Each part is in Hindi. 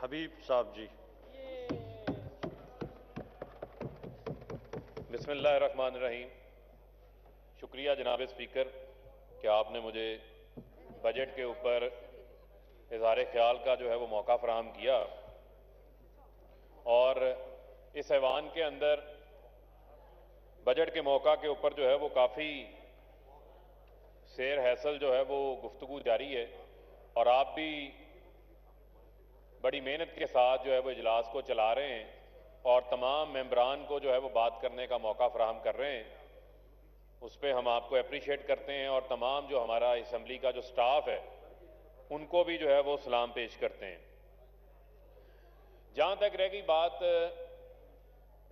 हबीब साहब जी। बिस्मिल्लाहिर्रहमानिर्रहीम। शुक्रिया जनाब स्पीकर कि आपने मुझे बजट के ऊपर इज़हार ख्याल का जो है वो मौका फराहम किया और इस ऐवान के अंदर बजट के मौका के ऊपर जो है वो काफ़ी सैर हैसल जो है वो गुफ्तगू जारी है और आप भी बड़ी मेहनत के साथ जो है वो इजलास को चला रहे हैं और तमाम मेंबरान को जो है वो बात करने का मौका फराहम कर रहे हैं। उस पर हम आपको अप्रिशिएट करते हैं और तमाम जो हमारा असम्बली का जो स्टाफ है उनको भी जो है वो सलाम पेश करते हैं। जहां तक रह गई बात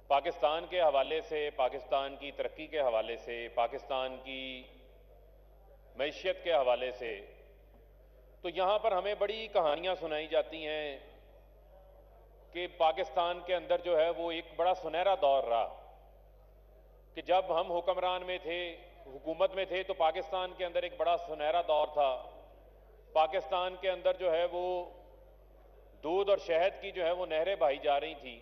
पाकिस्तान के हवाले से, पाकिस्तान की तरक्की के हवाले से, पाकिस्तान की मैशियत के हवाले से, तो यहां पर हमें बड़ी कहानियां सुनाई जाती हैं कि पाकिस्तान के अंदर जो है वो एक बड़ा सुनहरा दौर रहा कि जब हम हुक्मरान में थे, हुकूमत में थे, तो पाकिस्तान के अंदर एक बड़ा सुनहरा दौर था। पाकिस्तान के अंदर जो है वो दूध और शहद की जो है वो नहरें बहाई जा रही थी।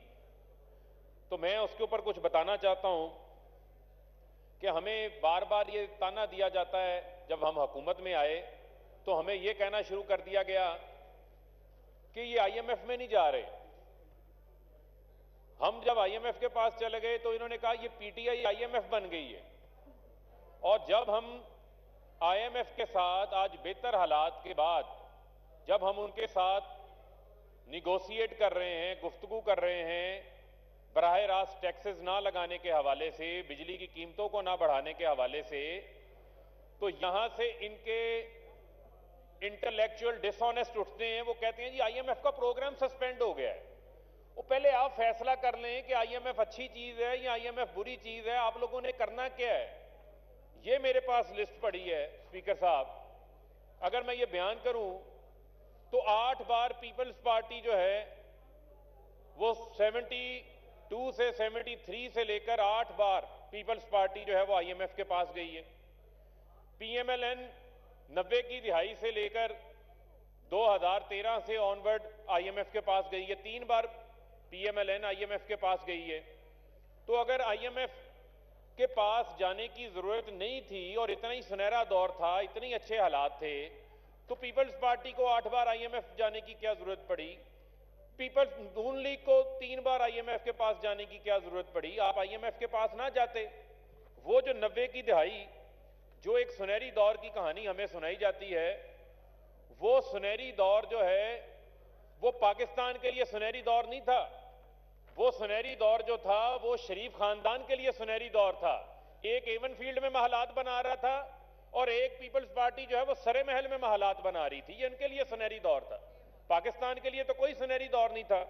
तो मैं उसके ऊपर कुछ बताना चाहता हूं कि हमें बार बार ये ताना दिया जाता है, जब हम हुकूमत में आए तो हमें ये कहना शुरू कर दिया गया कि ये आईएमएफ में नहीं जा रहे। हम जब आईएमएफ के पास चले गए तो इन्होंने कहा ये पीटीआई आईएमएफ बन गई है। और जब हम आईएमएफ के साथ आज बेहतर हालात के बाद जब हम उनके साथ निगोशिएट कर रहे हैं, गुफ्तगू कर रहे हैं, बराह रास्त टैक्सेस ना लगाने के हवाले से, बिजली की कीमतों को ना बढ़ाने के हवाले से, तो यहां से इनके इंटेलेक्चुअल डिसऑनेस्ट उठते हैं। वो कहते हैं जी आईएमएफ का प्रोग्राम सस्पेंड हो गया है। वो पहले आप फैसला कर लें कि आईएमएफ अच्छी चीज है या आईएमएफ बुरी चीज है, आप लोगों ने करना क्या है। ये मेरे पास लिस्ट पड़ी है स्पीकर साहब, अगर मैं ये बयान करूं तो 8 बार पीपल्स पार्टी जो है वो 72 से 73 से लेकर 8 बार पीपल्स पार्टी जो है वो आईएमएफ के पास गई है। पीएमएलएन 90 की दिहाई से लेकर 2013 से ऑनवर्ड आईएमएफ के पास गई है। 3 बार पीएमएलएन आईएमएफ के पास गई है। तो अगर आईएमएफ के पास जाने की जरूरत नहीं थी और इतना ही सुनहरा दौर था, इतने ही अच्छे हालात थे, तो पीपल्स पार्टी को 8 बार आईएमएफ जाने की क्या जरूरत पड़ी। पीपल्स नून लीग को 3 बार आईएमएफ के पास जाने की क्या जरूरत पड़ी। आप आईएमएफ के पास ना जाते। वो जो 90 की दिहाई, जो एक सुनहरी दौर की कहानी हमें सुनाई जाती है, वो सुनहरी दौर जो है वो पाकिस्तान के लिए सुनहरी दौर नहीं था। वो सुनहरी दौर जो था वो शरीफ खानदान के लिए सुनहरी दौर था। एक एवन फील्ड में महलात बना रहा था और एक पीपल्स पार्टी जो है वो सरे महल में महलात बना रही थी। ये इनके लिए सुनहरी दौर था। पाकिस्तान के लिए तो कोई सुनहरी दौर नहीं था।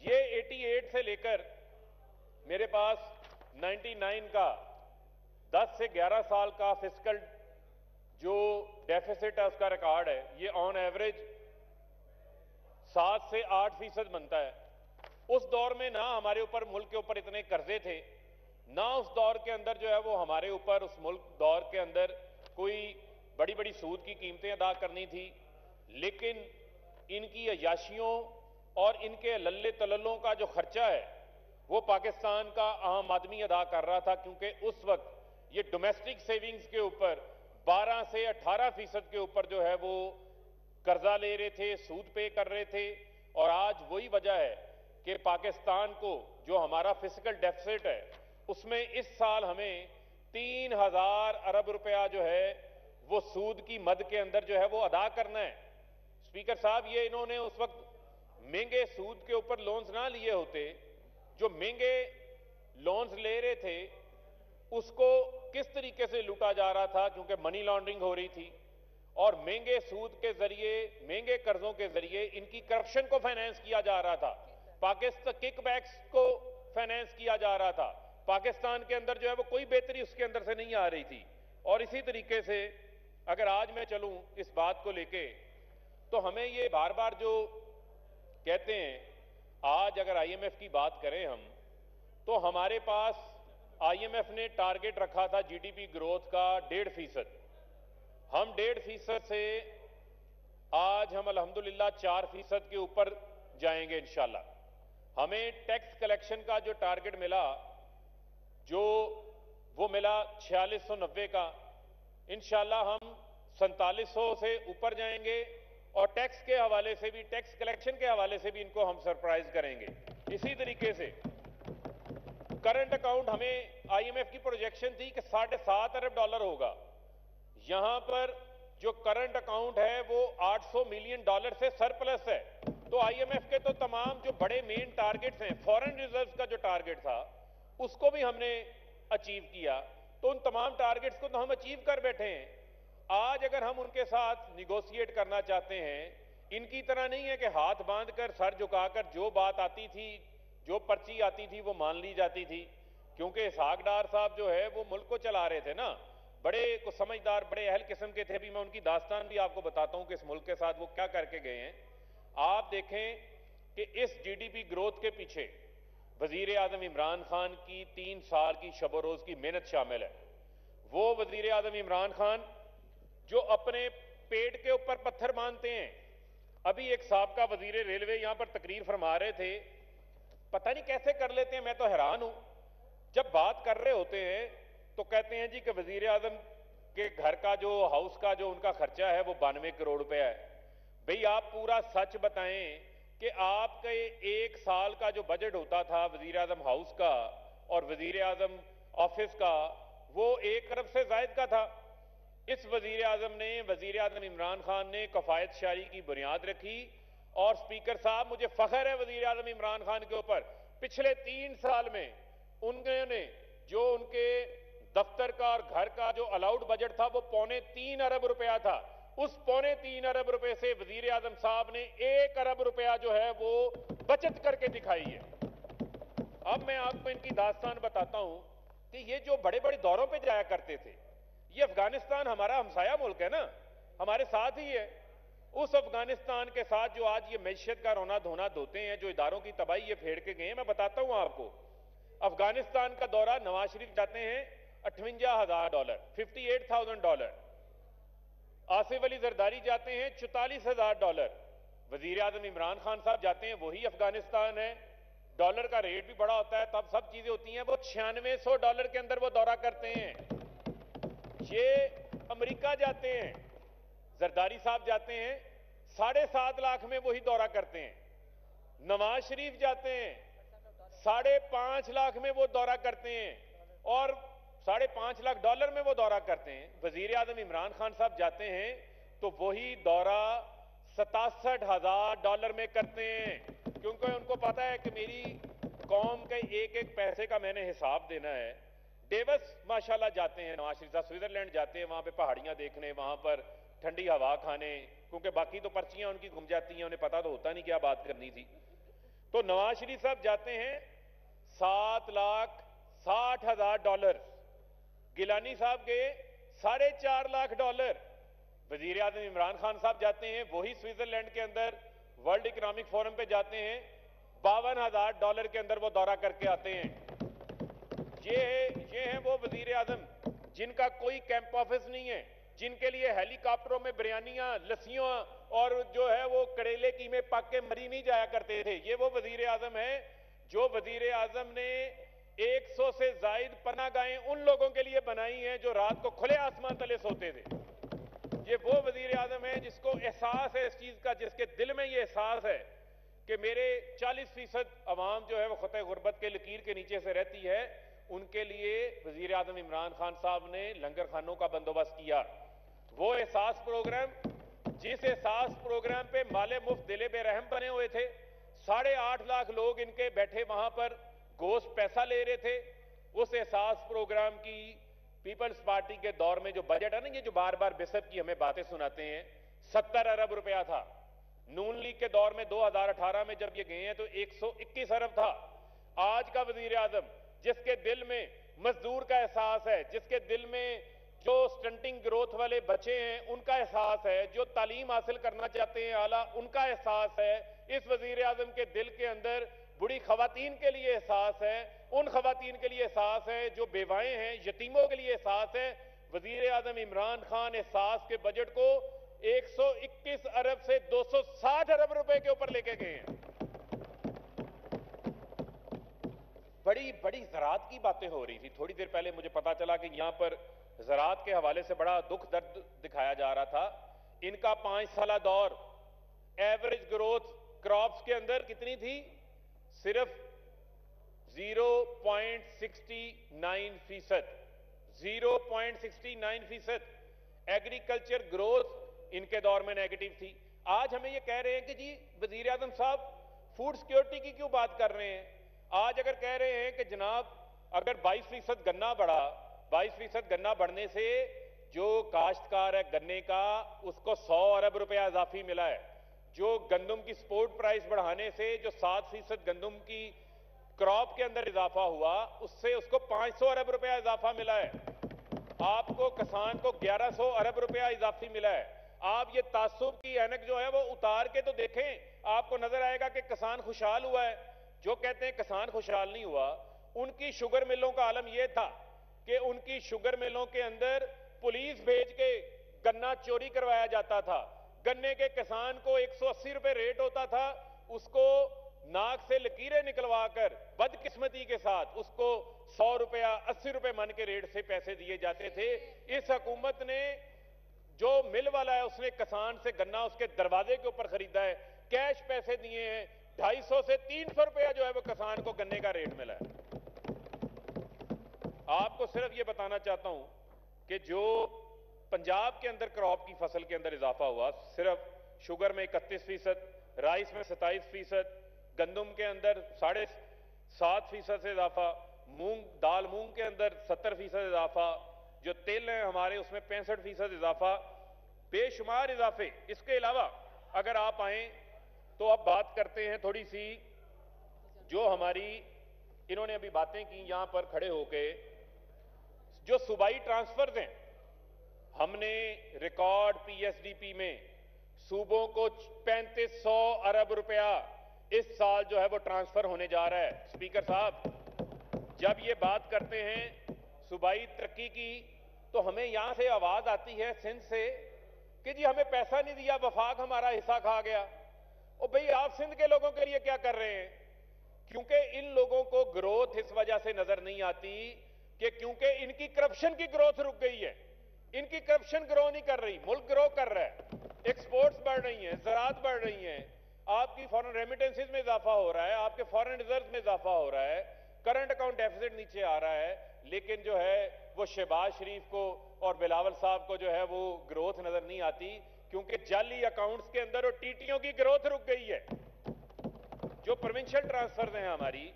ये 88 से लेकर मेरे पास 99 का 10 से 11 साल का फिस्कल जो डेफिसिट है उसका रिकॉर्ड है। ये ऑन एवरेज 7 से 8% बनता है। उस दौर में ना हमारे ऊपर, मुल्क के ऊपर इतने कर्जे थे, ना उस दौर के अंदर जो है वो हमारे ऊपर, उस मुल्क दौर के अंदर कोई बड़ी बड़ी सूद की कीमतें अदा करनी थी। लेकिन इनकी अयाशियों और इनके लल्ले तलल्लों का जो खर्चा है वो पाकिस्तान का आम आदमी अदा कर रहा था, क्योंकि उस वक्त ये डोमेस्टिक सेविंग्स के ऊपर 12 से 18% के ऊपर जो है वो कर्जा ले रहे थे, सूद पे कर रहे थे। और आज वही वजह है कि पाकिस्तान को जो हमारा फिजिकल डेफिसिट है उसमें इस साल हमें 3000 अरब रुपया जो है वो सूद की मद के अंदर जो है वो अदा करना है। स्पीकर साहब, ये इन्होंने उस वक्त महंगे सूद के ऊपर लोन्स ना लिए होते। जो महंगे लोन्स ले रहे थे उसको किस तरीके से लूटा जा रहा था, क्योंकि मनी लॉन्ड्रिंग हो रही थी और महंगे सूद के जरिए, महंगे कर्जों के जरिए इनकी करप्शन को फाइनेंस किया जा रहा था, पाकिस्तान किकबैक्स को फाइनेंस किया जा रहा था। पाकिस्तान के अंदर जो है वो कोई बेहतरी उसके अंदर से नहीं आ रही थी। और इसी तरीके से अगर आज मैं चलूं इस बात को लेके, तो हमें ये बार बार जो कहते हैं, आज अगर आईएमएफ की बात करें हम, तो हमारे पास आईएमएफ ने टारगेट रखा था जीडीपी ग्रोथ का 1.5%। हम 1.5% से आज हम अल्हम्दुलिल्लाह 4% के ऊपर जाएंगे इंशाल्लाह। हमें टैक्स कलेक्शन का जो टारगेट मिला, वो मिला 4690 का, इंशाल्लाह हम 4700 से ऊपर जाएंगे और टैक्स के हवाले से भी, टैक्स कलेक्शन के हवाले से भी इनको हम सरप्राइज करेंगे। इसी तरीके से करंट अकाउंट, हमें आईएमएफ की प्रोजेक्शन थी कि $7.5 अरब होगा। यहां पर जो करंट अकाउंट है वो $800 मिलियन से सरप्लस है। तो आईएमएफ के तो तमाम जो बड़े मेन टारगेट्स हैं, फॉरेन रिजर्व्स का जो टारगेट था उसको भी हमने अचीव किया। तो उन तमाम टारगेट्स को तो हम अचीव कर बैठे हैं। आज अगर हम उनके साथ निगोशिएट करना चाहते हैं, इनकी तरह नहीं है कि हाथ बांधकर सर झुकाकर जो बात आती थी, जो पर्ची आती थी वो मान ली जाती थी। क्योंकि इसहाक डार साहब जो है वो मुल्क को चला रहे थे ना, बड़े को समझदार, बड़े अहल किस्म के थे। भी मैं उनकी दास्तान भी आपको बताता हूं कि इस मुल्क के साथ वो क्या करके गए हैं। आप देखें कि इस जीडीपी ग्रोथ के पीछे वजीर आजम इमरान खान की 3 साल की शब रोज की मेहनत शामिल है। वो वजीर आजम इमरान खान जो अपने पेट के ऊपर पत्थर बांधते हैं। अभी एक साबका वजीर रेलवे यहां पर तकरीर फरमा रहे थे, पता नहीं कैसे कर लेते हैं, मैं तो हैरान हूं। जब बात कर रहे होते हैं तो कहते हैं जी कि वजीर आजम के घर का जो हाउस का जो उनका खर्चा है वो 92 करोड़ रुपया है। भाई आप पूरा सच बताएं कि आपके 1 साल का जो बजट होता था वजीर आजम हाउस का और वजीर आजम ऑफिस का, वो 1 अरब से जायद का था। इस वजीर आजम इमरान खान ने कफायत शारी की बुनियाद रखी। और स्पीकर साहब, मुझे फख्र है वजीर आजम इमरान खान के ऊपर, पिछले 3 साल में उन्होंने जो उनके दफ्तर का और घर का जो अलाउड बजट था वो 3.25 अरब रुपया था। उस 3.25 अरब रुपए से वजीर आजम साहब ने 1 अरब रुपया जो है वो बचत करके दिखाई है। अब मैं आपको इनकी दास्तान बताता हूं कि ये जो बड़े बड़े दौरों पे जाया करते थे, ये अफगानिस्तान हमारा हमसाया मुल्क है ना, हमारे साथ ही है। उस अफगानिस्तान के साथ जो आज ये मैशियत का रोना धोना धोते हैं, जो इदारों की तबाही ये फेड़ के गए हैं, मैं बताता हूं आपको। अफगानिस्तान का दौरा नवाज शरीफ जाते हैं $58,000, $58,000। आसिफ अली जरदारी जाते हैं $44,000। वजीर आजम इमरान खान साहब जाते हैं, वही अफगानिस्तान है। डॉलर का रेट भी बड़ा होता है, तब सब चीजें होती हैं। वो $9600 के अंदर वो दौरा करते हैं। ये अमेरिका जाते हैं, जरदारी साहब जाते हैं 7.5 लाख में वही दौरा करते हैं। नवाज शरीफ जाते हैं 5.5 लाख में वो दौरा करते हैं और $5.5 लाख में वो दौरा करते हैं। वजीर आजम इमरान खान साहब जाते हैं तो वही दौरा $67,000 में करते हैं, क्योंकि उनको पता है कि मेरी कौम के एक एक पैसे का मैंने हिसाब देना है। डेवस माशाल्लाह जाते हैं नवाज शरीफ साहब, स्विट्जरलैंड जाते हैं, वहां पे पहाड़ियां देखने, वहां पर ठंडी हवा खाने, क्योंकि बाकी तो पर्चियां उनकी घूम जाती हैं, उन्हें पता तो होता नहीं क्या बात करनी थी। तो नवाज शरीफ साहब जाते हैं $7,60,000। गिलानी साहब गए $4.5 लाख। वजीर आजम इमरान खान साहब जाते हैं वही स्विट्जरलैंड के अंदर वर्ल्ड इकोनॉमिक फोरम पे जाते हैं, $52,000 के अंदर वो दौरा करके आते हैं। ये है वो वजीर आजम जिनका कोई कैंप ऑफिस नहीं है, जिनके लिए हेलीकॉप्टरों में बिरयानियां, लस्सियां और जो है वो करेले कीमे पक के मरी नहीं जाया करते थे। ये वो वजीर आजम है जो वजीर आजम ने 100 से जायद पनाहगाहें उन लोगों के लिए बनाई हैं जो रात को खुले आसमान तले सोते थे। ये वो वजीर आजम है जिसको एहसास है इस चीज का, जिसके दिल में ये एहसास है कि मेरे 40% अवाम जो है वो खतरे गुर्बत के लकीर के नीचे से रहती है। उनके लिए वजीर आजम इमरान खान साहब ने लंगर खानों का बंदोबस्त किया। वो एहसास प्रोग्राम, जिस एहसास प्रोग्राम पे माले मुफ्त दिले बेरहम बने हुए थे, 8.5 लाख लोग इनके बैठे वहां पर गोश्त पैसा ले रहे थे। उस एहसास प्रोग्राम की पीपल्स पार्टी के दौर में जो बजट है ना, ये जो बार बार बिशप की हमें बातें सुनाते हैं, 70 अरब रुपया था। नून लीग के दौर में 2018 में जब ये गए हैं तो 121 अरब था। आज का वजीर आजम जिसके दिल में मजदूर का एहसास है, जिसके दिल में जो स्टंटिंग ग्रोथ वाले बच्चे हैं उनका एहसास है, जो तालीम हासिल करना चाहते हैं आला उनका एहसास है, इस वजीर आजम के दिल के अंदर बुढ़ी खवातीन के लिए एहसास है, उन खवातीन के लिए एहसास है जो बेवाएं हैं, यतीमों के लिए एहसास है। वजीर आजम इमरान खान एहसास के बजट को 121 अरब से 260 अरब रुपए के ऊपर लेके गए हैं। ज़राअत की बातें हो रही थी। थोड़ी देर पहले मुझे पता चला कि यहां पर ज़राअत के हवाले से बड़ा दुख दर्द दिखाया जा रहा था। इनका 5 साला दौर एवरेज ग्रोथ क्रॉप्स के अंदर कितनी थी? सिर्फ 0.69%। 0.69%। एग्रीकल्चर ग्रोथ इनके दौर में नेगेटिव थी। आज हमें ये कह रहे हैं कि जी वजीर आजम साहब फूड सिक्योरिटी की क्यों बात कर रहे हैं? आज अगर कह रहे हैं कि जनाब अगर 22% गन्ना बढ़ा, 22% गन्ना बढ़ने से जो काश्तकार है गन्ने का उसको 100 अरब रुपया इजाफी मिला है। जो गंदम की स्पोर्ट प्राइस बढ़ाने से जो 7% गंदम की क्रॉप के अंदर इजाफा हुआ उससे उसको 500 अरब रुपया इजाफा मिला है। आपको किसान को 1100 अरब रुपया इजाफी मिला है। आप ये तासुब की ऐनक जो है वो उतार के तो देखें, आपको नजर आएगा कि किसान खुशहाल हुआ है। जो कहते हैं किसान खुशहाल नहीं हुआ, उनकी शुगर मिलों का आलम यह था कि उनकी शुगर मिलों के अंदर पुलिस भेज के गन्ना चोरी करवाया जाता था। गन्ने के किसान को 180 रुपए रेट होता था, उसको नाक से लकीरें निकलवाकर बदकिस्मती के साथ उसको 100 रुपया 80 रुपए मन के रेट से पैसे दिए जाते थे। इस हुकूमत ने जो मिल वाला है उसने किसान से गन्ना उसके दरवाजे के ऊपर खरीदा है, कैश पैसे दिए हैं। 250 से 300 रुपया जो है वो किसान को गन्ने का रेट मिला है। आपको सिर्फ ये बताना चाहता हूं कि जो पंजाब के अंदर क्रॉप की फसल के अंदर इजाफा हुआ, सिर्फ शुगर में 31%, राइस में 27%, गंदम के अंदर 7.5% से इजाफा, दाल मूंग के अंदर 70% इजाफा, जो तेल है हमारे उसमें 65% इजाफा, बेशुमार इजाफे। इसके अलावा अगर आप आए तो अब बात करते हैं थोड़ी सी जो हमारी इन्होंने अभी बातें की यहां पर खड़े होके, जो सूबाई ट्रांसफर्स हैं। हमने रिकॉर्ड पीएसडीपी में सूबों को 3500 अरब रुपया इस साल जो है वो ट्रांसफर होने जा रहा है। स्पीकर साहब, जब ये बात करते हैं सूबाई तरक्की की तो हमें यहां से आवाज आती है सिंध से कि जी हमें पैसा नहीं दिया, वफाक हमारा हिस्सा खा गया। और भाई आप सिंध के लोगों के लिए क्या कर रहे हैं? क्योंकि इन लोगों को ग्रोथ इस वजह से नजर नहीं आती कि क्योंकि इनकी करप्शन की ग्रोथ रुक गई है। इनकी करप्शन ग्रो नहीं कर रही, मुल्क ग्रो कर रहा है। एक्सपोर्ट्स बढ़ रही हैं, ज़राअत बढ़ रही हैं, आपकी फॉरेन रेमिटेंसेज में इजाफा हो रहा है, आपके फॉरेन रिजर्व में इजाफा हो रहा है, करंट अकाउंट डेफिसिट नीचे आ रहा है। लेकिन जो है वो शहबाज शरीफ को और बिलावल साहब को जो है वो ग्रोथ नजर नहीं आती, क्योंकि जाली अकाउंट्स के अंदर और टीटीओ की ग्रोथ रुक गई है। जो प्रोविंशियल ट्रांसफर हैं हमारी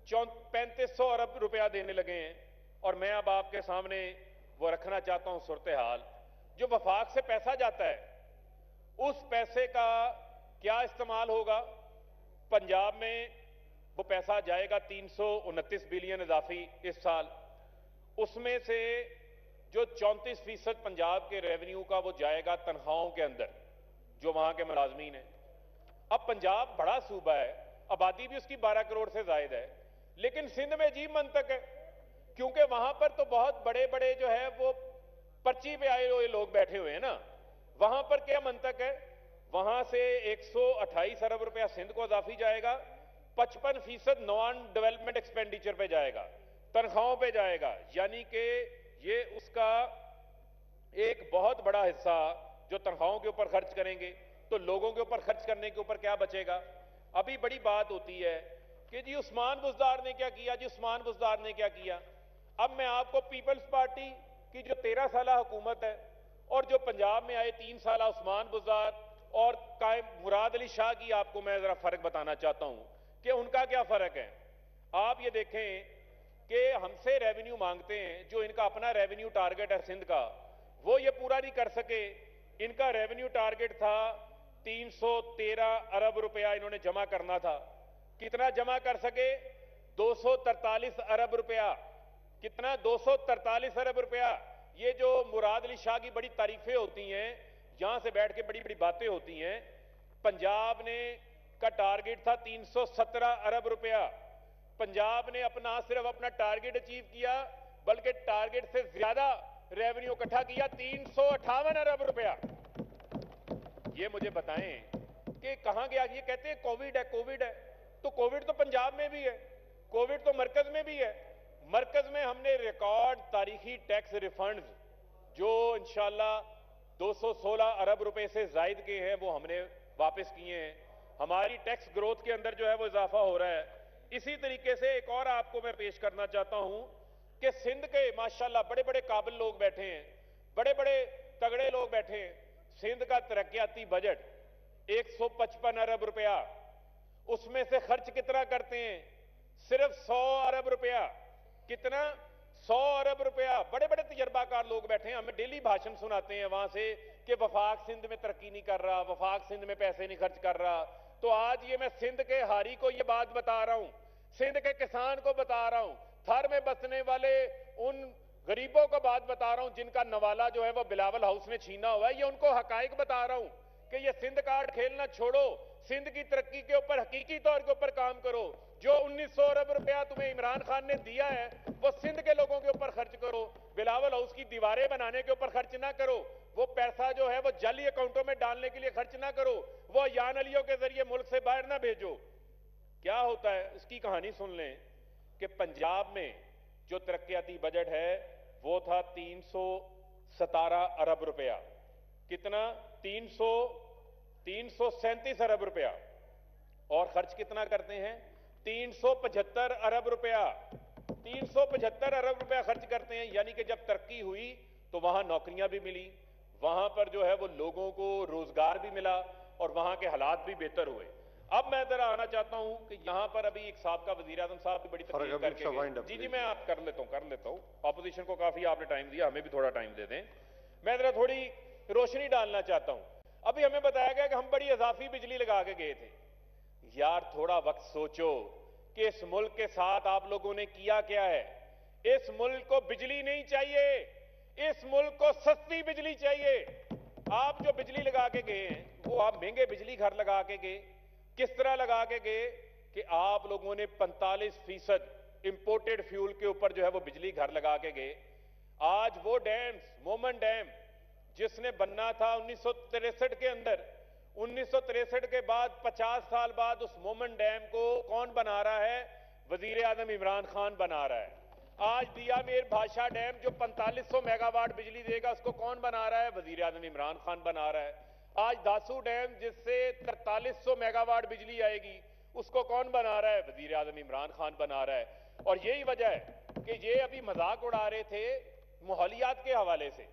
3500 अरब रुपया देने लगे हैं। और मैं अब आपके सामने वो रखना चाहता हूं सूरत हाल। जो वफाक से पैसा जाता है उस पैसे का क्या इस्तेमाल होगा? पंजाब में वो पैसा जाएगा 329 बिलियन इजाफी इस साल। उसमें से जो 34% पंजाब के रेवेन्यू का वो जाएगा तनख्वाहों के अंदर, जो वहां के मुलाजमीन हैं। अब पंजाब बड़ा सूबा है, आबादी भी उसकी 12 करोड़ से ज्यादा है, लेकिन सिंध में अजीब मंतक है, क्योंकि वहां पर तो बहुत बड़े बड़े जो है वो पर्ची पे आए हुए लोग बैठे हुए हैं ना। वहां पर क्या मंतक है? वहां से 128 अरब रुपया सिंध को इजाफी जाएगा, 55% नॉन डेवलपमेंट एक्सपेंडिचर पे जाएगा, तनख्वाहों पे जाएगा। यानी कि ये उसका एक बहुत बड़ा हिस्सा जो तनख्वाहों के ऊपर खर्च करेंगे, तो लोगों के ऊपर खर्च करने के ऊपर क्या बचेगा? अभी बड़ी बात होती है कि जी उस्मान बुज़दार ने क्या किया, जी उस्मान बुज़दार ने क्या किया। अब मैं आपको पीपल्स पार्टी की जो 13 साला हुकूमत है और जो पंजाब में आए 3 साला उस्मान बुज़दार और कायम मुराद अली शाह की आपको मैं जरा फर्क बताना चाहता हूं कि उनका क्या फर्क है। आप ये देखें कि हमसे रेवेन्यू मांगते हैं, जो इनका अपना रेवेन्यू टारगेट है सिंध का, वो ये पूरा नहीं कर सके। इनका रेवेन्यू टारगेट था 313 अरब रुपया इन्होंने जमा करना था। कितना जमा कर सके? 243 अरब रुपया। कितना? 243 अरब रुपया। ये जो मुराद अली शाह की बड़ी तारीफें होती हैं, यहां से बैठ के बड़ी बड़ी बातें होती हैं। पंजाब ने का टारगेट था 317 अरब रुपया। पंजाब ने अपना सिर्फ अपना टारगेट अचीव किया, बल्कि टारगेट से ज्यादा रेवेन्यू इकट्ठा किया, 358 अरब रुपया। ये मुझे बताएं कि कहां गया? ये कहते हैं कोविड है, कोविड है, तो कोविड तो पंजाब में भी है, कोविड तो मरकज में भी है, मरकज में हमने रिकॉर्ड तारीखी टैक्स रिफंड्स जो इंशाल्लाह 216 अरब रुपए से जायद के हैं वो हमने वापस किए हैं। हमारी टैक्स ग्रोथ के अंदर जो है वो इजाफा हो रहा है। इसी तरीके से एक और आपको मैं पेश करना चाहता हूं कि सिंध के माशाल्लाह बड़े बड़े काबिल लोग बैठे हैं, बड़े बड़े तगड़े लोग बैठे हैं। सिंध का तरक्याती बजट 155 अरब रुपया, उसमें से खर्च कितना करते हैं? सिर्फ 100 अरब रुपया। कितना? 100 अरब रुपया। बड़े बड़े तजर्बाकार लोग बैठे हैं, हमें डेली भाषण सुनाते हैं वहां से कि वफाक सिंध में तरक्की नहीं कर रहा, वफाक सिंध में पैसे नहीं खर्च कर रहा। तो आज ये मैं सिंध के हारी को ये बात बता रहा हूं, सिंध के किसान को बता रहा हूं, थर में बसने वाले उन गरीबों को बात बता रहा हूं जिनका नवाला जो है वो बिलावल हाउस में छीना हुआ है। ये उनको हकाइक बता रहा हूं कि ये सिंध कार्ड खेलना छोड़ो, सिंध की तरक्की के ऊपर हकीकी तौर के ऊपर काम करो। जो 1900 अरब रुपया तुम्हें इमरान खान ने दिया है वो सिंध के लोगों के ऊपर खर्च करो, बिलावल हाउस की दीवारें बनाने के ऊपर खर्च ना करो। वो पैसा जो है वो जाली अकाउंटों में डालने के लिए खर्च ना करो, वो यान अलियों के जरिए मुल्क से बाहर ना भेजो। क्या होता है इसकी कहानी सुन लें कि पंजाब में जो तरक्याती बजट है वो था 317 अरब रुपया। कितना? 337 अरब रुपया। और खर्च कितना करते हैं? 375 अरब रुपया। 375 अरब रुपया खर्च करते हैं। यानी कि जब तरक्की हुई तो वहां नौकरियां भी मिली, वहां पर जो है वो लोगों को रोजगार भी मिला और वहां के हालात भी बेहतर हुए। अब मैं जरा आना चाहता हूं कि यहां पर अभी एक साहब का वजीर आजम साहब की बड़ी तकलीफ करके जी मैं आप कर लेता हूं। ऑपोजिशन को काफी आपने टाइम दिया, हमें भी थोड़ा टाइम दे दें। मैं जरा थोड़ी रोशनी डालना चाहता हूं। अभी हमें बताया गया कि हम बड़ी इजाफी बिजली लगा के गए थे। यार थोड़ा वक्त सोचो कि इस मुल्क के साथ आप लोगों ने किया क्या है। इस मुल्क को बिजली नहीं चाहिए, इस मुल्क को सस्ती बिजली चाहिए। आप जो बिजली लगा के गए हैं वो आप महंगे बिजली घर लगा के गए। किस तरह लगा के गए कि आप लोगों ने 45% इंपोर्टेड फ्यूल के ऊपर जो है वो बिजली घर लगा के गए। आज वो डैम्स, मोमन डैम जिसने बनना था 1963 के अंदर, 1963 के बाद 50 साल बाद उस मोमन डैम को कौन बना रहा है? वजीर आजम इमरान खान बना रहा है। आज दिया मीर भाषा डैम जो 4500 मेगावाट बिजली देगा उसको कौन बना रहा है? वजीर आजम इमरान खान बना रहा है। आज दासू डैम जिससे 4300 मेगावाट बिजली आएगी उसको कौन बना रहा है? वजीर आजम इमरान खान बना रहा है। और यही वजह है कि ये अभी मजाक उड़ा रहे थे माहौलियात के हवाले से,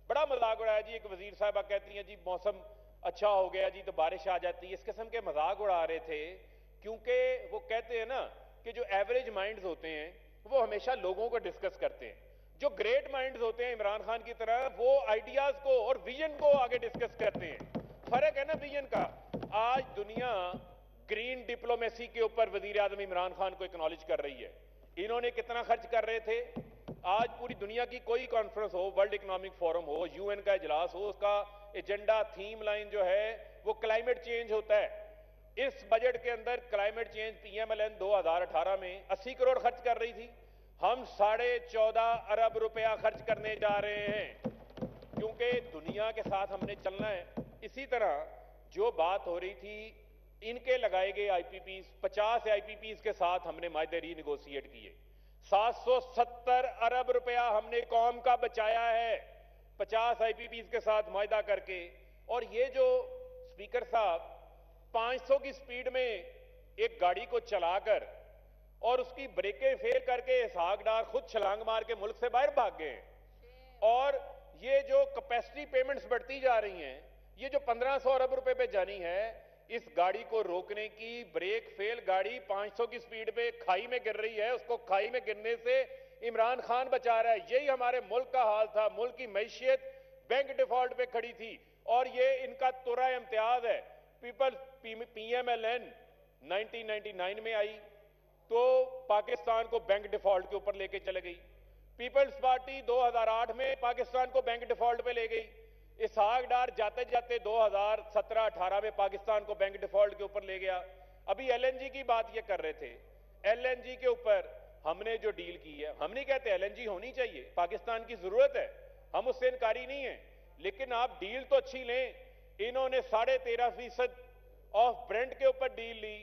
बड़ा मजाक उड़ाया जी। एक वजीर साहबा कहती हैं जी मौसम अच्छा हो गया जी तो बारिश आ जाती है, इस किस्म के मजाक उड़ा रहे थे। क्योंकि वो कहते हैं ना कि जो एवरेज माइंड्स होते हैं वो हमेशा लोगों को डिस्कस करते हैं, जो ग्रेट माइंड्स होते हैं इमरान खान की तरह वो आइडियाज को और विजन को आगे डिस्कस करते हैं। फर्क है ना विजन का। आज दुनिया ग्रीन डिप्लोमेसी के ऊपर वजीर आजम इमरान खान को एक्नॉलेज कर रही है। इन्होंने कितना खर्च कर रहे थे? आज पूरी दुनिया की कोई कॉन्फ्रेंस हो, वर्ल्ड इकोनॉमिक फोरम हो, यूएन का इजलास हो, उसका एजेंडा थीम लाइन जो है वो क्लाइमेट चेंज होता है। इस बजट के अंदर क्लाइमेट चेंज पीएमएलएन 2018 में 80 करोड़ खर्च कर रही थी, हम 14.5 अरब रुपया खर्च करने जा रहे हैं क्योंकि दुनिया के साथ हमने चलना है। इसी तरह जो बात हो रही थी इनके लगाए गए आईपीपीज, 50 आईपीपीज के साथ हमने मायदे रीनिगोशिएट किए। 770 अरब रुपया हमने कौम का बचाया है 50 आईपीपीज के साथ मायदा करके। और ये जो स्पीकर साहब 500 की स्पीड में एक गाड़ी को चलाकर और उसकी ब्रेकें फेल करके इसहाक डार खुद छलांग मार के मुल्क से बाहर भाग गए। और ये जो कैपेसिटी पेमेंट्स बढ़ती जा रही हैं, ये जो 1500 अरब रुपए पे जानी है, इस गाड़ी को रोकने की ब्रेक फेल गाड़ी 500 की स्पीड पे खाई में गिर रही है, उसको खाई में गिरने से इमरान खान बचा रहा है। यही हमारे मुल्क का हाल था। मुल्क की मैशियत बैंक डिफॉल्ट पे खड़ी थी और ये इनका तुरा इम्तियाज है। पीएमएलएन 1999 में आई तो पाकिस्तान को बैंक डिफॉल्ट के ऊपर लेके चले गई। पीपल्स पार्टी 2008 में पाकिस्तान को बैंक डिफॉल्ट पे ले गई। इसहाक डार जाते जाते 2017-18 में पाकिस्तान को बैंक डिफॉल्ट के ऊपर ले गया। अभी एलएनजी की बात ये कर रहे थे। एलएनजी के ऊपर हमने जो डील की है, हम नहीं कहते एलएनजी होनी चाहिए, पाकिस्तान की जरूरत है, हम उससे इनकारी नहीं है, लेकिन आप डील तो अच्छी लें। इन्होंने 13.5% ऑफ ब्रेंट के ऊपर डील ली।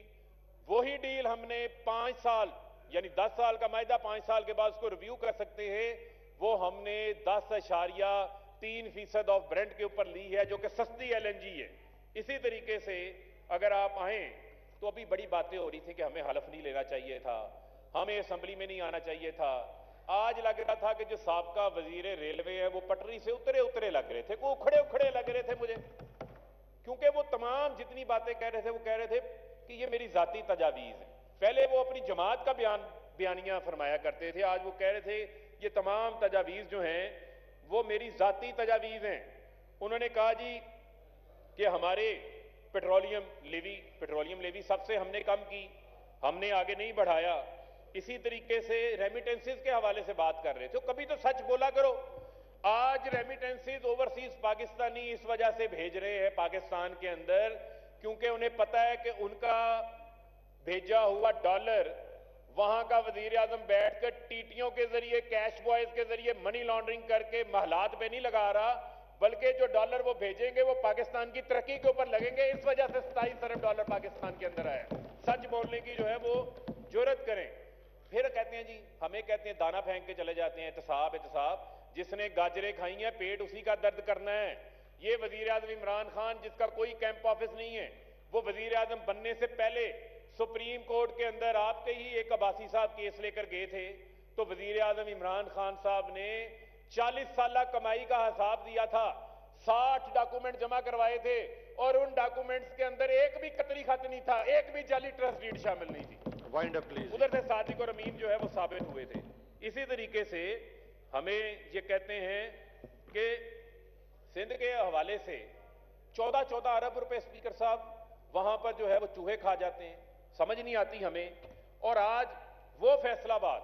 वही डील हमने 5 साल यानी 10 साल का मायदा 5 साल के बाद उसको रिव्यू कर सकते हैं, वो हमने 10.3% ऑफ ब्रेंट के ऊपर ली है, जो कि सस्ती एलएनजी है। इसी तरीके से अगर आप आए तो अभी बड़ी बातें हो रही थी कि हमें हलफ नहीं लेना चाहिए था, हमें असेंबली में नहीं आना चाहिए था। आज लग रहा था कि जो साबका वजीर रेलवे है वो पटरी से उतरे लग रहे थे, वो उखड़े लग रहे थे मुझे, क्योंकि वो तमाम जितनी बातें कह रहे थे वो कह रहे थे कि ये मेरी जाती तजावीज है। पहले वो अपनी जमात का बयानिया फरमाया करते थे, आज वो कह रहे थे ये तमाम तजावीज जो हैं वो मेरी जाती तजावीज हैं। उन्होंने कहा जी कि हमारे पेट्रोलियम लेवी सबसे हमने कम की, हमने आगे नहीं बढ़ाया। इसी तरीके से रेमिटेंसेस के हवाले से बात कर रहे थे, तो कभी तो सच बोला करो। आज रेमिटेंसेस ओवरसीज पाकिस्तानी इस वजह से भेज रहे हैं पाकिस्तान के अंदर क्योंकि उन्हें पता है कि उनका भेजा हुआ डॉलर वहां का वजीर आजम बैठकर टीटियों के जरिए, कैश बॉयज के जरिए मनी लॉन्ड्रिंग करके महलात पे नहीं लगा रहा, बल्कि जो डॉलर वो भेजेंगे वो पाकिस्तान की तरक्की के ऊपर लगेंगे। इस वजह से 27 अरब डॉलर पाकिस्तान के अंदर आया। सच बोलने की जो है वो जुर्रत करें। फिर कहते हैं जी, हमें कहते हैं दाना फेंक के चले जाते हैं, एहतसाब, जिसने गाजरें खाई हैं पेट उसी का दर्द करना है। ये वजीर आजम इमरान खान जिसका कोई कैंप ऑफिस नहीं है, वो वजीर आजम बनने से पहले सुप्रीम कोर्ट के अंदर आपके ही एक अब्बासी साहब केस लेकर गए थे, तो वजीर आजम इमरान खान साहब ने 40 साल कमाई का हिसाब दिया था, 60 डॉक्यूमेंट जमा करवाए थे और उन डॉक्यूमेंट्स के अंदर एक भी कतरी खत नहीं था, एक भी जाली ट्रस्ट डीड शामिल नहीं थी। Wind up please. उधर से सादिक और अमीन जो है वो साबित हुए थे। इसी तरीके से हमें ये कहते हैं कि सिंध के हवाले से 14 अरब रुपए स्पीकर साहब वहां पर जो है वो चूहे खा जाते हैं, समझ नहीं आती हमें। और आज वो फैसलाबाद,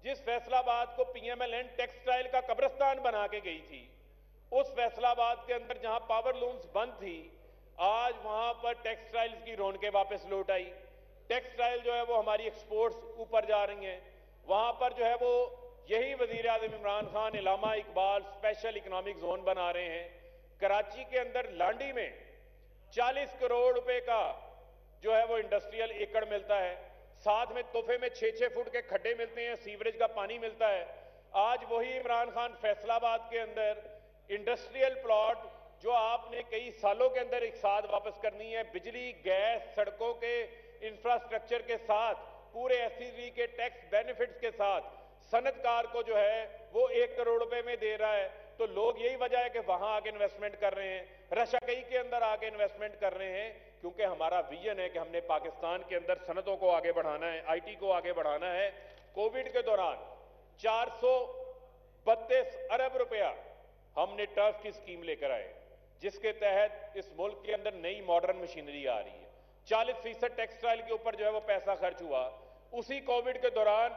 जिस फैसलाबाद को पीएमएलएन टेक्सटाइल का कब्रिस्तान बना के गई थी, उस फैसलाबाद के अंदर जहां पावर लूम्स बंद थी, आज वहां पर टेक्सटाइल्स की रौनकें वापस लौट आई। टेक्सटाइल जो है वो हमारी एक्सपोर्ट्स ऊपर जा रही हैं। वहां पर जो है वो यही वजीर आजम Imran Khan Allama Iqbal special economic zone बना रहे हैं। कराची के अंदर लांडी में 40 करोड़ रुपए का जो है वो इंडस्ट्रियल एकड़ मिलता है, साथ में तोहफे में 6-6 फुट के खड्डे मिलते हैं, सीवरेज का पानी मिलता है। आज वही इमरान खान फैसलाबाद के अंदर इंडस्ट्रियल प्लॉट जो आपने कई सालों के अंदर एक साथ वापस करनी है, बिजली, गैस, सड़कों के इंफ्रास्ट्रक्चर के साथ, पूरे एसईजी के टैक्स बेनिफिट्स के साथ सनतकार को जो है वो 1 करोड़ रुपए में दे रहा है। तो लोग यही वजह है कि वहां आके इन्वेस्टमेंट कर रहे हैं, रशाकई के अंदर आके इन्वेस्टमेंट कर रहे हैं, क्योंकि हमारा विजन है कि हमने पाकिस्तान के अंदर सनतों को आगे बढ़ाना है, आईटी को आगे बढ़ाना है। कोविड के दौरान 432 अरब रुपया हमने टर्फ की स्कीम लेकर आए, जिसके तहत इस मुल्क के अंदर नई मॉडर्न मशीनरी आ रही है। 40% टेक्सटाइल के ऊपर जो है वो पैसा खर्च हुआ। उसी कोविड के दौरान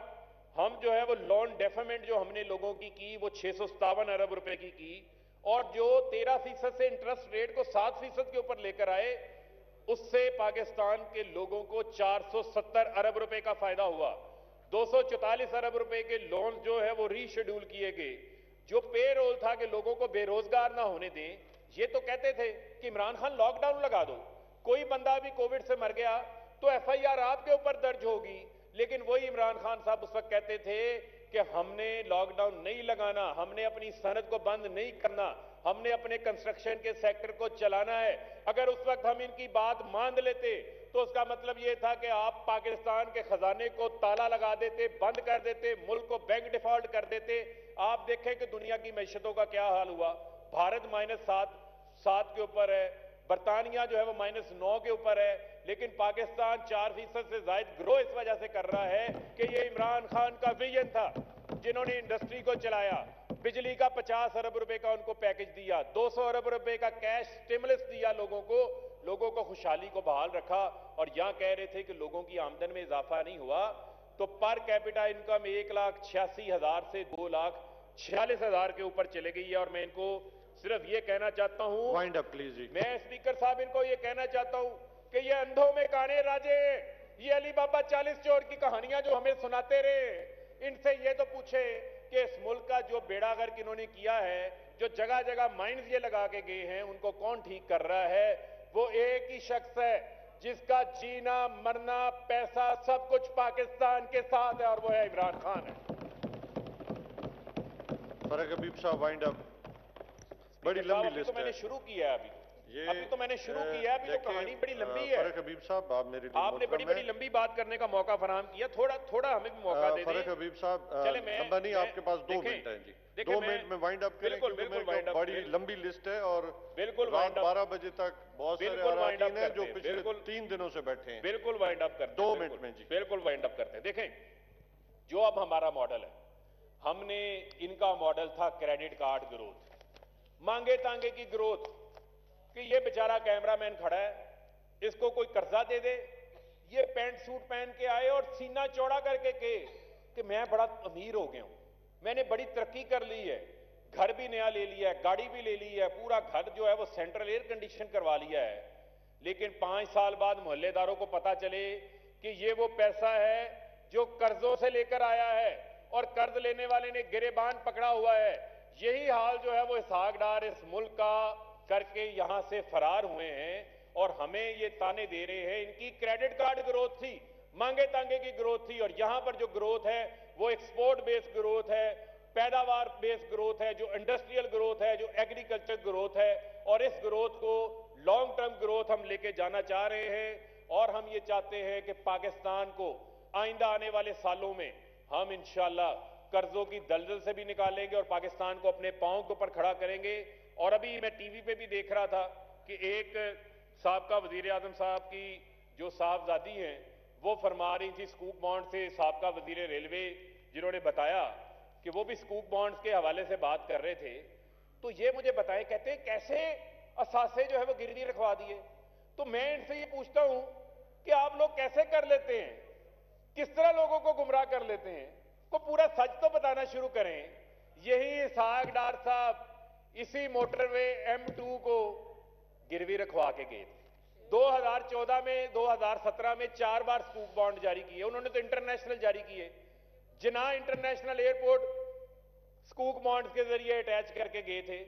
हम जो है वो लोन डेफरमेंट जो हमने लोगों की वो 657 अरब रुपए की और जो 13% से इंटरेस्ट रेट को 7% के ऊपर लेकर आए, उससे पाकिस्तान के लोगों को 470 अरब रुपए का फायदा हुआ। 244 अरब रुपए के लोन जो है वो रीशेड्यूल किए गए। जो पे रोल था कि लोगों को बेरोजगार ना होने दें, ये तो कहते थे कि इमरान खान लॉकडाउन लगा दो, कोई बंदा भी कोविड से मर गया तो एफआईआर आपके ऊपर दर्ज होगी। लेकिन वही इमरान खान साहब उस वक्त कहते थे कि हमने लॉकडाउन नहीं लगाना, हमने अपनी सनत को बंद नहीं करना, हमने अपने कंस्ट्रक्शन के सेक्टर को चलाना है। अगर उस वक्त हम इनकी बात मान लेते तो उसका मतलब यह था कि आप पाकिस्तान के खजाने को ताला लगा देते, बंद कर देते, मुल्क को बैंक डिफॉल्ट कर देते। आप देखें कि दुनिया की मैशतों का क्या हाल हुआ। भारत -7 के ऊपर है, बरतानिया जो है वो -9 के ऊपर है, लेकिन पाकिस्तान 4% से ज्यादा ग्रो इस वजह से कर रहा है कि ये इमरान खान का विजन था, जिन्होंने इंडस्ट्री को चलाया, बिजली का 50 अरब रुपए का उनको पैकेज दिया, 200 अरब रुपए का कैश स्टिमुलस दिया, लोगों को खुशहाली को बहाल रखा। और यहां कह रहे थे कि लोगों की आमदन में इजाफा नहीं हुआ, तो पर कैपिटा इनकम 1,86,000 से 2,46,000 के ऊपर चले गई है। और मैं इनको सिर्फ ये कहना चाहता हूं, वाइंड अप प्लीज जी। मैं स्पीकर साहब इनको ये कहना चाहता हूं कि ये अंधों में काने राजे, ये अली बाबा 40 चोर की कहानियां जो हमें सुनाते रहे, इनसे ये तो पूछे कि इस मुल्क का जो बेड़ा गर्क इन्होंने किया है, जो जगह जगह माइंस ये लगा के गए हैं, उनको कौन ठीक कर रहा है? वो एक ही शख्स है जिसका जीना मरना पैसा सब कुछ पाकिस्तान के साथ है और वो है इमरान खान है। फारूक हबीब साहब वाइंड अप। बड़ी लंबी लिस्ट है। मैंने शुरू किया है अभी तो मैंने शुरू किया है, अभी तो कहानी बड़ी लंबी है। फारूक हबीब साहब आपने बड़ी लंबी बात करने का मौका फराहम किया, थोड़ा हमें भी मौका दे दें। फारूक हबीब साहब लंबा नहीं, आपके पास 2 मिनट है जी। 2 मिनट में वाइंड अप करें क्योंकि मेरी बड़ी लंबी लिस्ट है और बिल्कुल रात 12 बजे तक बहुत सारे अरकान हैं जो पिछले 3 दिनों से बैठे हैं। बिल्कुल वाइंड अप करते हैं 2 मिनट में जी। बिल्कुल वाइंड अप करते हैं। देखें, जो अब हमारा मॉडल है, हमने इनका मॉडल था क्रेडिट कार्ड ग्रोथ, मांगे तांगे की ग्रोथ, कि ये बेचारा कैमरामैन खड़ा है, इसको कोई कर्जा दे दे, ये पैंट सूट पहन के आए और सीना चौड़ा करके कहे कि मैं बड़ा अमीर हो गया हूं, मैंने बड़ी तरक्की कर ली है, घर भी नया ले लिया है, गाड़ी भी ले ली है, पूरा घर जो है वो सेंट्रल एयर कंडीशन करवा लिया है। लेकिन 5 साल बाद मोहल्लेदारों को पता चले कि ये वो पैसा है जो कर्जों से लेकर आया है और कर्ज लेने वाले ने गिरेबान पकड़ा हुआ है। यही हाल जो है वो इसहाक डार इस मुल्क का करके यहां से फरार हुए हैं और हमें ये ताने दे रहे हैं। इनकी क्रेडिट कार्ड ग्रोथ थी, मांगे तांगे की ग्रोथ थी, और यहां पर जो ग्रोथ है वो एक्सपोर्ट बेस्ड ग्रोथ है, पैदावार बेस्ड ग्रोथ है, जो इंडस्ट्रियल ग्रोथ है, जो एग्रीकल्चर ग्रोथ है। और इस ग्रोथ को लॉन्ग टर्म ग्रोथ हम लेके जाना चाह रहे हैं और हम ये चाहते हैं कि पाकिस्तान को आइंदा आने वाले सालों में हम इंशाल्लाह कर्जों की दलदल से भी निकालेंगे और पाकिस्तान को अपने पांव के ऊपर खड़ा करेंगे। और अभी मैं टीवी पे भी देख रहा था कि एक साबका वजीर आजम साहब की जो साहबजादी हैं वो फरमा रही थी स्कूप बॉन्ड से, साबका वजीर रेलवे जिन्होंने बताया कि वो भी स्कूप बॉन्ड्स के हवाले से बात कर रहे थे। तो ये मुझे बताएं, कहते हैं कैसे असासे जो है वो गिरवी रखवा दिए। तो मैं इनसे ये पूछता हूं कि आप लोग कैसे कर लेते हैं, किस तरह लोगों को गुमराह कर लेते हैं, को पूरा सच तो बताना शुरू करें। यही इसहाक डार साहब इसी मोटरवे M2 को गिरवी रखवा के गए थे। 2014 में 2017 में 4 बार स्कूप बॉन्ड जारी किए उन्होंने, तो इंटरनेशनल जारी किए। जिन्ना इंटरनेशनल एयरपोर्ट स्कूप बॉन्ड्स के जरिए अटैच करके गए थे,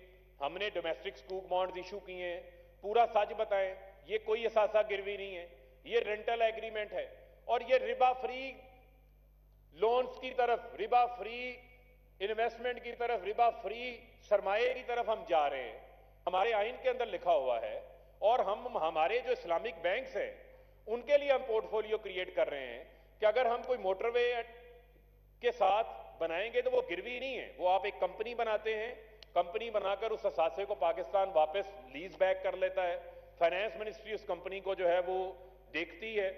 हमने डोमेस्टिक स्कूप बॉन्ड्स इशू किए हैं। पूरा सच बताएं, ये कोई असासा गिरवी नहीं है, ये रेंटल एग्रीमेंट है और ये रिबा फ्री लोन्स की तरफ, रिबा फ्री इन्वेस्टमेंट की तरफ, रिबा फ्री सरमाए की तरफ हम जा रहे हैं। हमारे आइन के अंदर लिखा हुआ है और हम हमारे जो इस्लामिक बैंक्स हैं उनके लिए हम पोर्टफोलियो क्रिएट कर रहे हैं कि अगर हम कोई मोटरवे के साथ बनाएंगे तो वो गिरवी नहीं है, वो आप एक कंपनी बनाते हैं, कंपनी बनाकर उस असासे को पाकिस्तान वापस लीज बैक कर लेता है। फाइनेंस मिनिस्ट्री उस कंपनी को जो है वो देखती है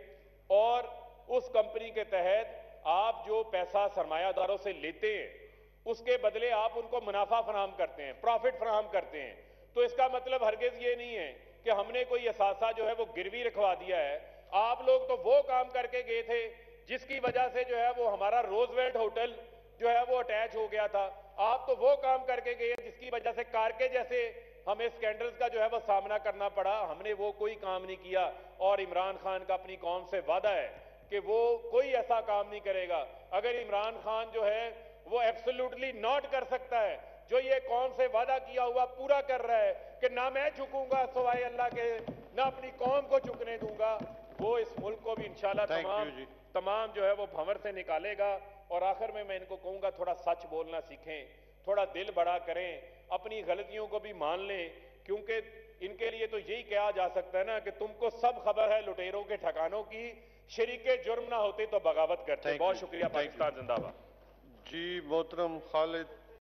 और उस कंपनी के तहत आप जो पैसा सरमायादारों से लेते हैं उसके बदले आप उनको मुनाफा फराहम करते हैं, प्रॉफिट फराहम करते हैं। तो इसका मतलब हरगिज ये नहीं है कि हमने कोई असासा जो है वो गिरवी रखवा दिया है। आप लोग तो वो काम करके गए थे जिसकी वजह से जो है वो हमारा रोजवेल्ट होटल जो है वो अटैच हो गया था। आप तो वो काम करके गए जिसकी वजह से कारके जैसे हमें स्कैंडल्स का जो है वो सामना करना पड़ा। हमने वो कोई काम नहीं किया और इमरान खान का अपनी कौम से वादा है कि वो कोई ऐसा काम नहीं करेगा। अगर इमरान खान जो है वो एब्सोल्युटली नॉट कर सकता है जो ये कौम से वादा किया हुआ पूरा कर रहा है कि ना मैं झुकूंगा सिवाय अल्लाह के, ना अपनी कौम को झुकने दूंगा, वो इस मुल्क को भी इंशाल्लाह तमाम जो है वो भंवर से निकालेगा। और आखिर में मैं इनको कहूंगा थोड़ा सच बोलना सीखें, थोड़ा दिल बड़ा करें, अपनी गलतियों को भी मान लें, क्योंकि इनके लिए तो यही कहा जा सकता है ना कि तुमको सब खबर है लुटेरों के ठिकानों की, शरीके जुर्म ना होते तो बगावत करते। बहुत शुक्रिया। पाकिस्तान जिंदाबाद। जी मोहतरम खालिद